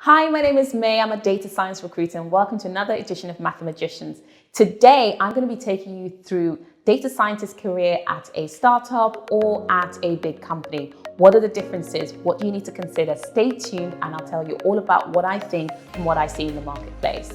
Hi, my name is May. I'm a data science recruiter and welcome to another edition of Mathemagicians. Today, I'm going to be taking you through data scientist career at a startup or at a big company. What are the differences? What do you need to consider? Stay tuned and I'll tell you all about what I think and what I see in the marketplace.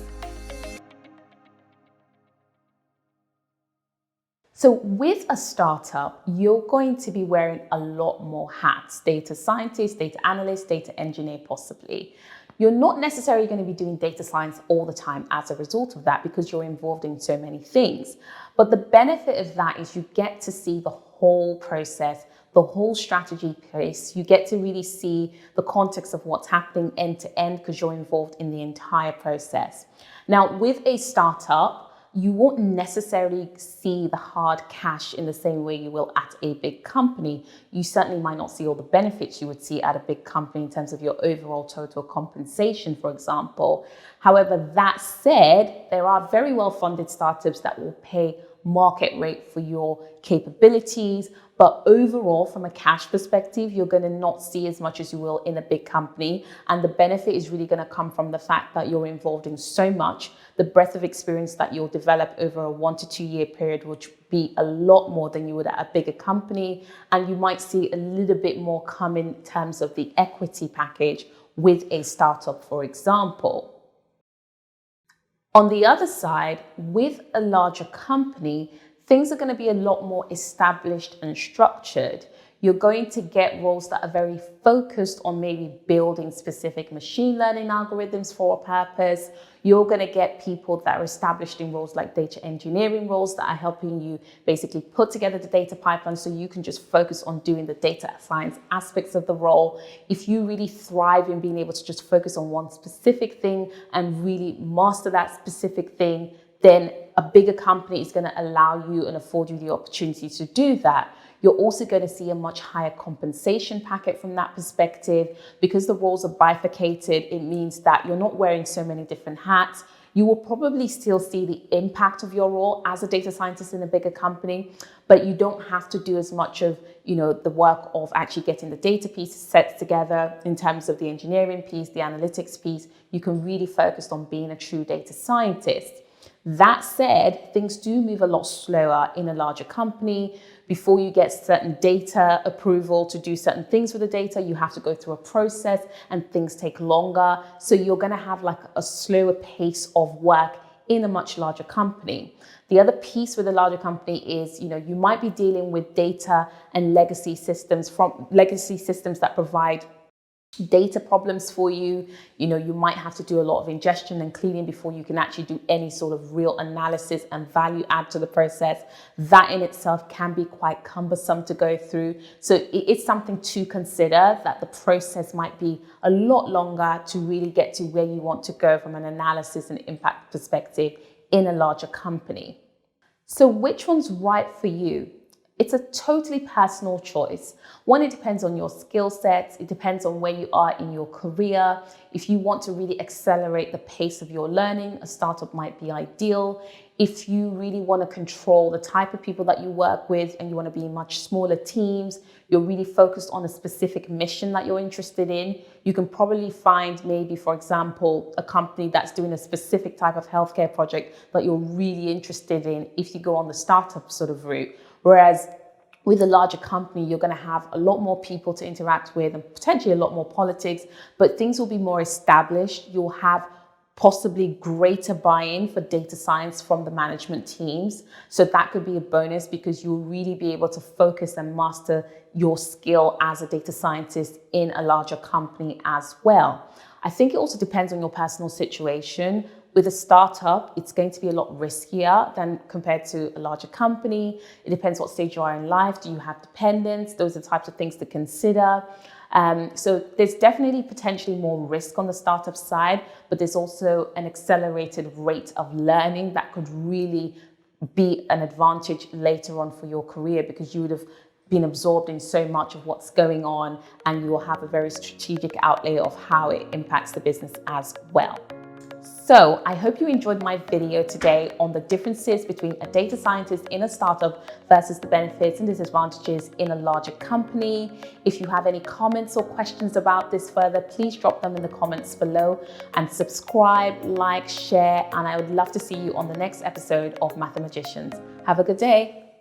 So with a startup, you're going to be wearing a lot more hats: data scientist, data analyst, data engineer, possibly. You're not necessarily going to be doing data science all the time as a result of that because you're involved in so many things. But the benefit of that is you get to see the whole process, the whole strategy piece. You get to really see the context of what's happening end to end because you're involved in the entire process. Now, with a startup, you won't necessarily see the hard cash in the same way you will at a big company. You certainly might not see all the benefits you would see at a big company in terms of your overall total compensation, for example. However, that said, there are very well-funded startups that will pay market rate for your capabilities. But overall, from a cash perspective, you're going to not see as much as you will in a big company. And the benefit is really going to come from the fact that you're involved in so much. The breadth of experience that you'll develop over a 1 to 2 year period, which would be a lot more than you would at a bigger company. And you might see a little bit more come in terms of the equity package with a startup, for example. On the other side, with a larger company, things are going to be a lot more established and structured. You're going to get roles that are very focused on maybe building specific machine learning algorithms for a purpose. You're going to get people that are established in roles like data engineering roles that are helping you basically put together the data pipeline so you can just focus on doing the data science aspects of the role. If you really thrive in being able to just focus on one specific thing and really master that specific thing, then a bigger company is going to allow you and afford you the opportunity to do that. You're also going to see a much higher compensation packet from that perspective. Because the roles are bifurcated, it means that you're not wearing so many different hats. You will probably still see the impact of your role as a data scientist in a bigger company, but you don't have to do as much of, the work of actually getting the data pieces set together in terms of the engineering piece, the analytics piece. You can really focus on being a true data scientist. That said, things do move a lot slower in a larger company. Before you get certain data approval to do certain things with the data, you have to go through a process and things take longer. So you're going to have like a slower pace of work in a much larger company. The other piece with a larger company is, you might be dealing with data and legacy systems that provide data problems for you. You might have to do a lot of ingestion and cleaning before you can actually do any sort of real analysis and value add to the process. That in itself can be quite cumbersome to go through. So it's something to consider, that the process might be a lot longer to really get to where you want to go from an analysis and impact perspective in a larger company. So which one's right for you? It's a totally personal choice. One, it depends on your skill sets. It depends on where you are in your career. If you want to really accelerate the pace of your learning, a startup might be ideal. If you really want to control the type of people that you work with and you want to be in much smaller teams, you're really focused on a specific mission that you're interested in, you can probably find maybe, for example, a company that's doing a specific type of healthcare project that you're really interested in if you go on the startup sort of route. Whereas with a larger company, you're going to have a lot more people to interact with and potentially a lot more politics, but things will be more established. You'll have possibly greater buy-in for data science from the management teams. So that could be a bonus because you'll really be able to focus and master your skill as a data scientist in a larger company as well. I think it also depends on your personal situation. With a startup, it's going to be a lot riskier than compared to a larger company. It depends what stage you are in life. Do you have dependents? Those are the types of things to consider. So there's definitely potentially more risk on the startup side, but there's also an accelerated rate of learning that could really be an advantage later on for your career because you would have been absorbed in so much of what's going on and you will have a very strategic outlay of how it impacts the business as well. So I hope you enjoyed my video today on the differences between a data scientist in a startup versus the benefits and disadvantages in a larger company. If you have any comments or questions about this further, please drop them in the comments below, and subscribe, like, share, and I would love to see you on the next episode of Mathemagicians. Have a good day.